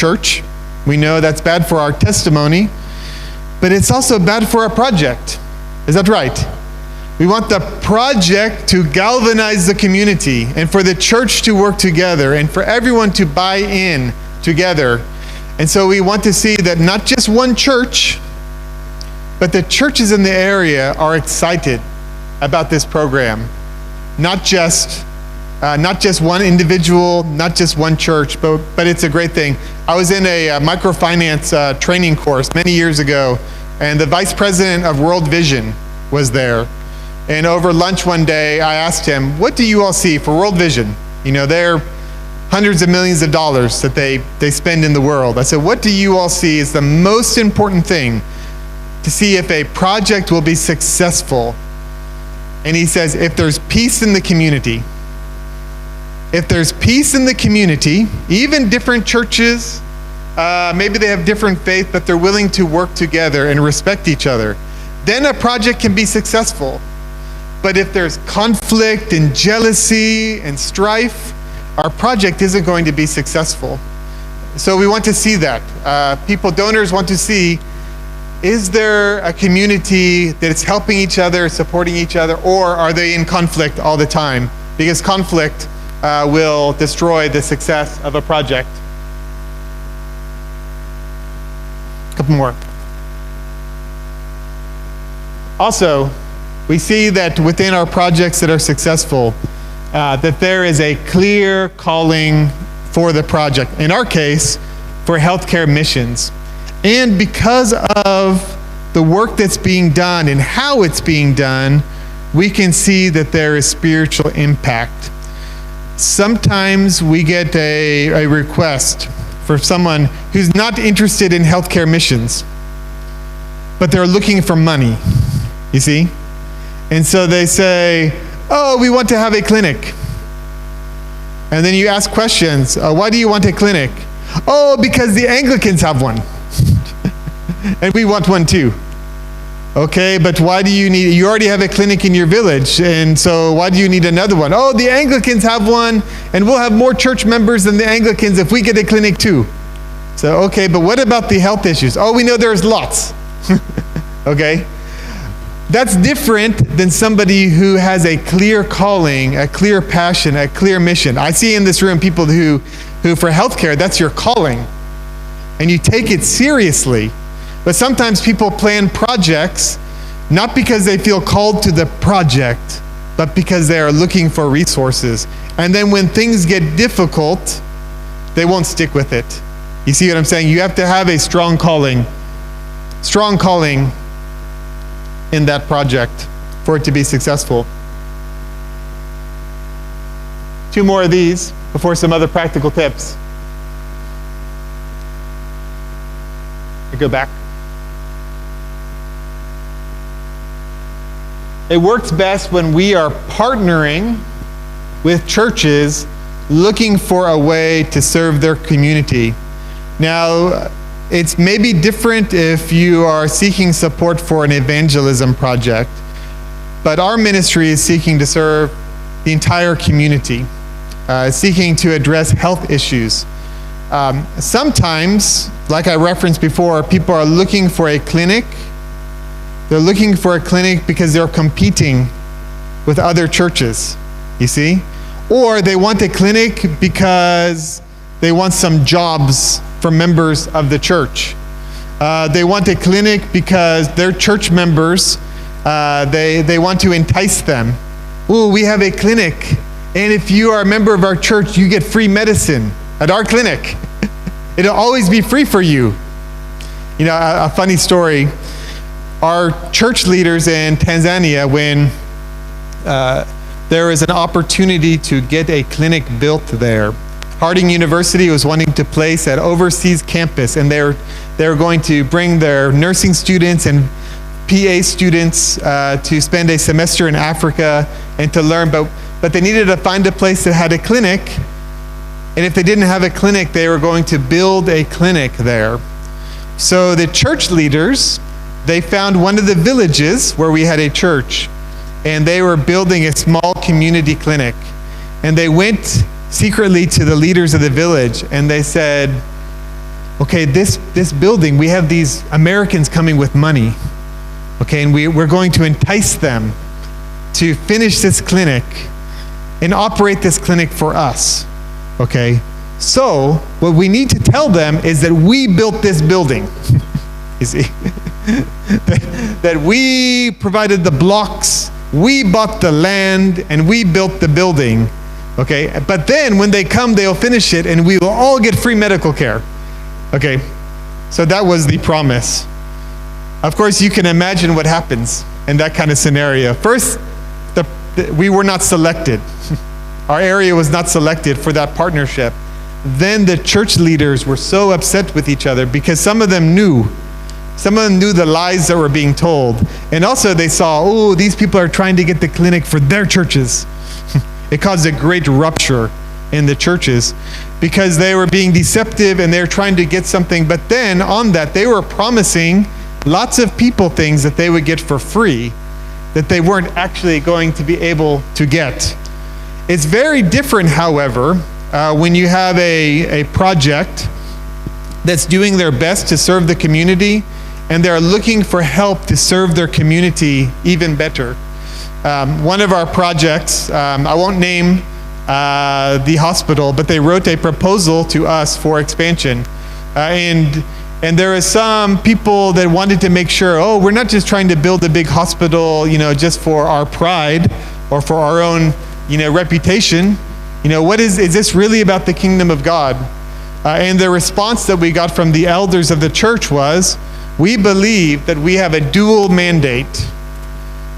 church. We know that's bad for our testimony, but it's also bad for our project. Is that right? We want the project to galvanize the community and for the church to work together and for everyone to buy in together. And so we want to see that not just one church, but the churches in the area are excited about this program. Not just one individual, not just one church, but it's a great thing. I was in a microfinance training course many years ago, and the vice president of World Vision was there. And over lunch one day, I asked him, what do you all see for World Vision? You know, they're hundreds of millions of dollars that they spend in the world. I said, what do you all see is the most important thing to see if a project will be successful? And he says, if there's peace in the community. If there's peace in the community, even different churches, maybe they have different faith, but they're willing to work together and respect each other, then a project can be successful. But if there's conflict and jealousy and strife, our project isn't going to be successful. So we want to see that. Donors want to see, is there a community that's helping each other, supporting each other, or are they in conflict all the time? Because conflict will destroy the success of a project. A couple more. Also, we see that within our projects that are successful, that there is a clear calling for the project. In our case, for healthcare missions. And because of the work that's being done and how it's being done, we can see that there is spiritual impact. Sometimes we get a request for someone who's not interested in healthcare missions, but they're looking for money, you see? And so they say, oh, we want to have a clinic. And then you ask questions, why do you want a clinic? Oh, because the Anglicans have one. And we want one too. Okay, but why do you already have a clinic in your village, and so why do you need another one? Oh, the Anglicans have one, and we'll have more church members than the Anglicans if we get a clinic too. So, okay, but what about the health issues? Oh, we know there's lots. Okay? That's different than somebody who has a clear calling, a clear passion, a clear mission. I see in this room people who for healthcare, that's your calling. And you take it seriously. But sometimes people plan projects not because they feel called to the project, but because they are looking for resources. And then when things get difficult, they won't stick with it. You see what I'm saying? You have to have a strong calling in that project for it to be successful. 2 more of these before some other practical tips. You go back. It works best when we are partnering with churches looking for a way to serve their community. Now, it's maybe different if you are seeking support for an evangelism project, but our ministry is seeking to serve the entire community, seeking to address health issues. Sometimes, like I referenced before, people are looking for a clinic. They're looking for a clinic because they're competing with other churches, you see? Or they want a clinic because they want some jobs for members of the church. They want a clinic because their church members, they want to entice them. Ooh, we have a clinic, and if you are a member of our church, you get free medicine at our clinic. It'll always be free for you. You know, a funny story. Our church leaders in Tanzania, when there is an opportunity to get a clinic built there, Harding University was wanting to place an overseas campus, and they're going to bring their nursing students and PA students to spend a semester in Africa and to learn, but they needed to find a place that had a clinic, and if they didn't have a clinic, they were going to build a clinic there. So the church leaders, they found one of the villages where we had a church, and they were building a small community clinic. And they went secretly to the leaders of the village, and they said, okay, this building, we have these Americans coming with money, okay, and we're going to entice them to finish this clinic and operate this clinic for us, okay? So what we need to tell them is that we built this building, you see? that we provided the blocks, we bought the land, and we built the building, okay? But then when they come, they'll finish it, and we will all get free medical care, okay? So that was the promise. Of course, you can imagine what happens in that kind of scenario. First, we were not selected. Our area was not selected for that partnership. Then the church leaders were so upset with each other because some of them knew the lies that were being told. And also they saw, oh, these people are trying to get the clinic for their churches. It caused a great rupture in the churches because they were being deceptive and they were trying to get something. But then on that, they were promising lots of people things that they would get for free that they weren't actually going to be able to get. It's very different, however, when you have a project that's doing their best to serve the community and they're looking for help to serve their community even better. One of our projects, I won't name the hospital, but they wrote a proposal to us for expansion. And there are some people that wanted to make sure, oh, we're not just trying to build a big hospital, just for our pride or for our own, reputation. Is this really about the kingdom of God? And the response that we got from the elders of the church was, we believe that we have a dual mandate.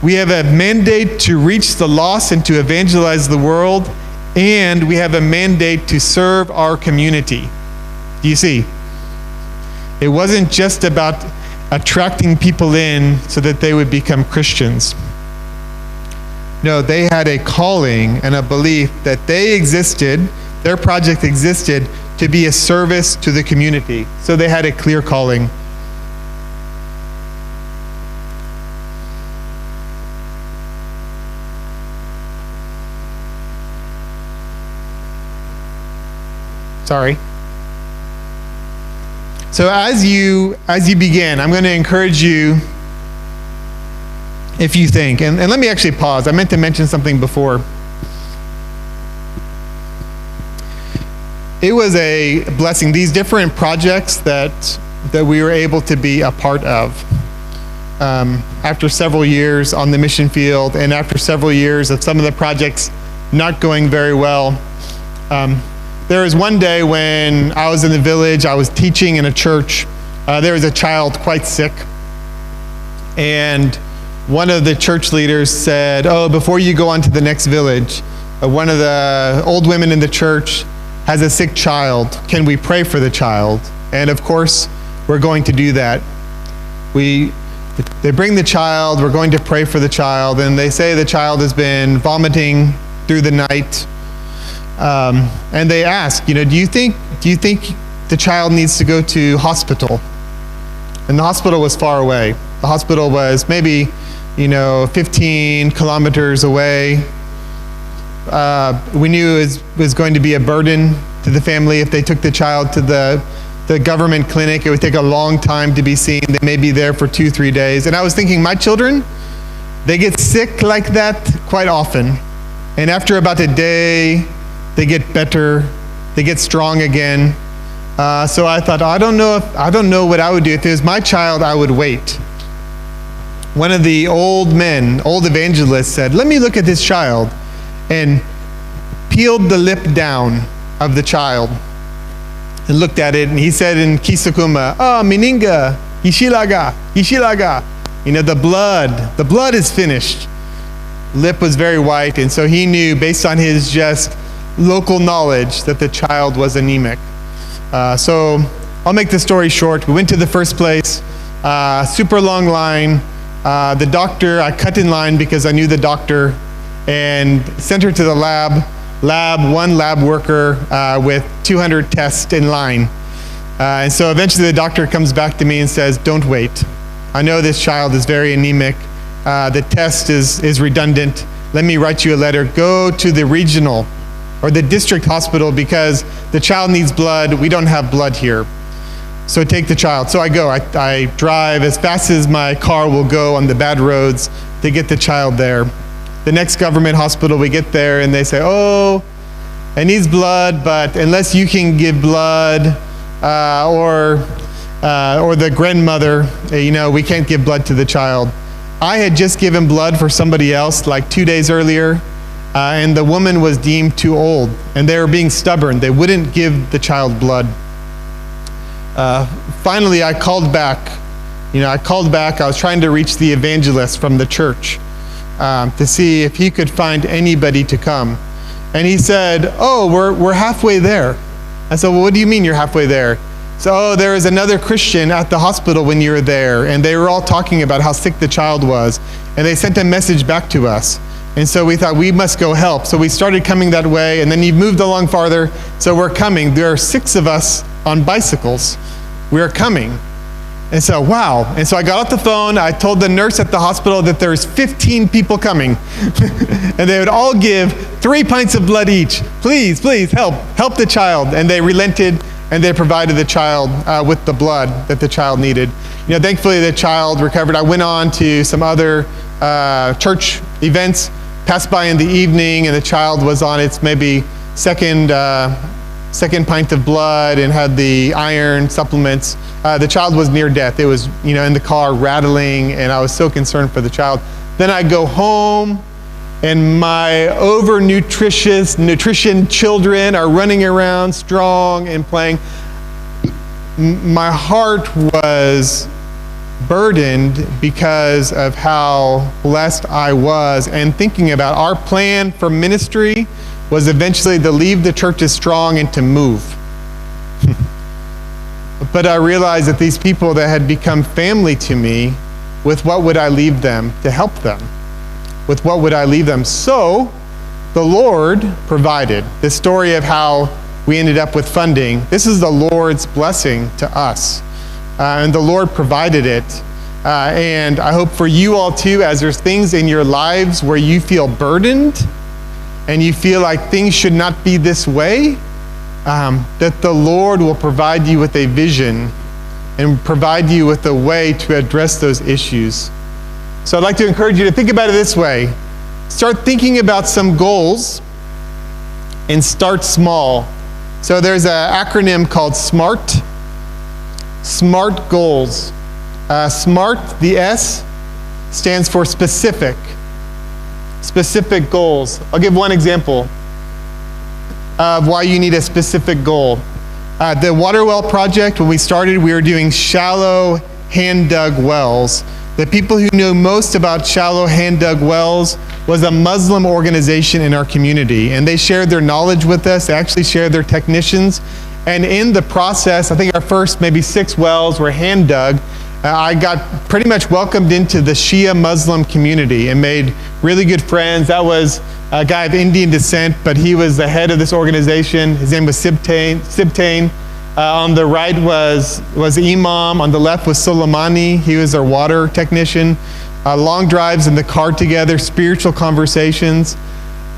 We have a mandate to reach the lost and to evangelize the world, and we have a mandate to serve our community. Do you see? It wasn't just about attracting people in so that they would become Christians. No, they had a calling and a belief that their project existed to be a service to the community. So they had a clear calling. Sorry. So as you begin, I'm going to encourage you, if you think, and let me actually pause. I meant to mention something before. It was a blessing. These different projects that we were able to be a part of after several years on the mission field and after several years of some of the projects not going very well. There was one day when I was in the village, I was teaching in a church. There was a child quite sick. And one of the church leaders said, oh, before you go on to the next village, one of the old women in the church has a sick child. Can we pray for the child? And of course, we're going to do that. They bring the child, we're going to pray for the child, and they say the child has been vomiting through the night. And they ask, do you think the child needs to go to hospital? And the hospital was far away. The hospital was maybe, 15 kilometers away. We knew it was going to be a burden to the family if they took the child to the government clinic. It would take a long time to be seen. They may be there for 2-3 days. And I was thinking, my children, they get sick like that quite often. And after about a day, they get better, they get strong again. So I thought, I don't know what I would do. If it was my child, I would wait. One of the old evangelists said, let me look at this child, and peeled the lip down of the child and looked at it, and he said in Kisukuma, Meninga, Ishilaga. The blood is finished. Lip was very white, and so he knew, based on his just local knowledge, that the child was anemic. So I'll make the story short. We went to the first place, super long line. The doctor, I cut in line because I knew the doctor, and sent her to the one lab worker with 200 tests in line. And so eventually the doctor comes back to me and says, don't wait. I know this child is very anemic. The test is redundant. Let me write you a letter. Go to the regional or the district hospital because the child needs blood. We don't have blood here. So take the child. So I go. I drive as fast as my car will go on the bad roads to get the child there. The next government hospital, we get there and they say, oh, it needs blood, but unless you can give blood or the grandmother, we can't give blood to the child. I had just given blood for somebody else like 2 days earlier, and the woman was deemed too old, and they were being stubborn. They wouldn't give the child blood. Finally, I called back. I was trying to reach the evangelist from the church to see if he could find anybody to come. And he said, oh, we're halfway there. I said, well, what do you mean you're halfway there? So there was another Christian at the hospital when you were there, and they were all talking about how sick the child was. And they sent a message back to us. And so we thought we must go help. So we started coming that way, and then he moved along farther. So we're coming. There are 6 of us on bicycles. We are coming. And so, wow. And so I got off the phone. I told the nurse at the hospital that there's 15 people coming. And they would all give 3 pints of blood each. Please, please, help the child. And they relented, and they provided the child with the blood that the child needed. Thankfully the child recovered. I went on to some other church events, passed by in the evening, and the child was on its maybe second pint of blood and had the iron supplements. The child was near death. It was, in the car rattling, and I was so concerned for the child. Then I go home, and my nutrition children are running around strong and playing. My heart was burdened because of how blessed I was, and thinking about our plan for ministry was eventually to leave the churches strong and to move. But I realized that these people that had become family to me, with what would I leave them to help them? With what would I leave them? So the Lord provided. The story of how we ended up with funding, this is the Lord's blessing to us. And the Lord provided it. And I hope for you all too, as there's things in your lives where you feel burdened and you feel like things should not be this way, that the Lord will provide you with a vision and provide you with a way to address those issues. So I'd like to encourage you to think about it this way. Start thinking about some goals and start small. So there's an acronym called SMART. SMART goals. SMART, the S, stands for specific. Specific goals. I'll give one example of why you need a specific goal. The water well project, when we started, we were doing shallow hand-dug wells. The people who know most about shallow hand-dug wells was a Muslim organization in our community, and they shared their knowledge with us. They actually shared their technicians, and in the process, I think our first maybe 6 wells were hand-dug. I got pretty much welcomed into the Shia Muslim community and made really good friends. That was a guy of Indian descent, but he was the head of this organization. His name was Sibtain. On the right was Imam. On the left was Soleimani. He was our water technician. Long drives in the car together, spiritual conversations.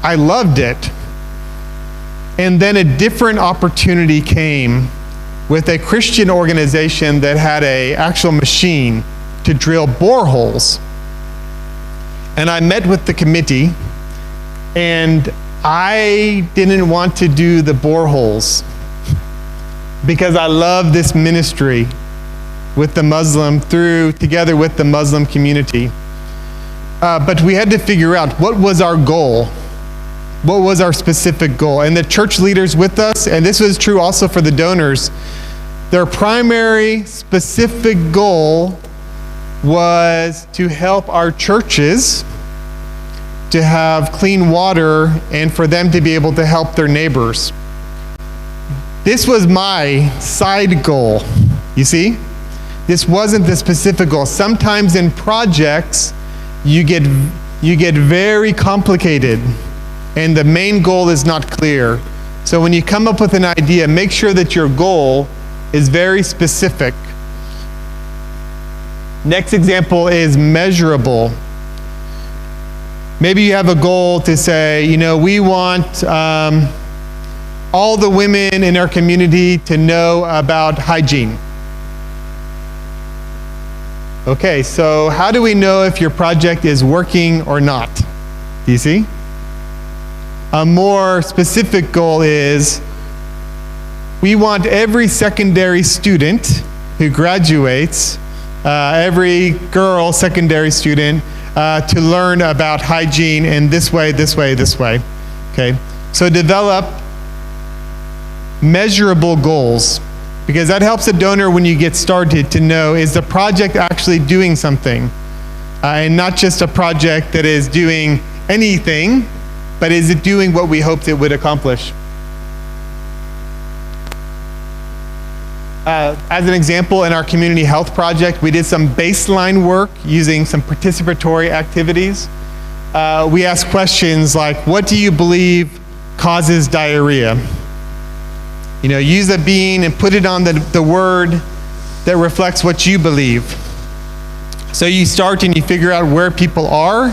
I loved it. And then a different opportunity came with a Christian organization that had an actual machine to drill boreholes. And I met with the committee, and I didn't want to do the boreholes because I love this ministry with the Muslim, together with the Muslim community. But we had to figure out what was our goal. What was our specific goal? And the church leaders with us, and this was true also for the donors, their primary specific goal was to help our churches to have clean water and for them to be able to help their neighbors. This was my side goal, you see? This wasn't the specific goal. Sometimes in projects, you get very complicated and the main goal is not clear. So when you come up with an idea, make sure that your goal is very specific. Next example is measurable. Maybe you have a goal to say, we want all the women in our community to know about hygiene. Okay, so how do we know if your project is working or not? Do you see? A more specific goal is we want every secondary student who graduates, every girl secondary student, to learn about hygiene in this way, this way, this way. Okay, so develop measurable goals, because that helps a donor when you get started to know, is the project actually doing something? And not just a project that is doing anything, but is it doing what we hoped it would accomplish? As an example, in our community health project, we did some baseline work using some participatory activities. We asked questions like, what do you believe causes diarrhea? You know, use a bean and put it on the word that reflects what you believe. So you start and you figure out where people are,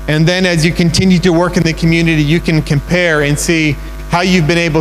and then as you continue to work in the community, you can compare and see how you've been able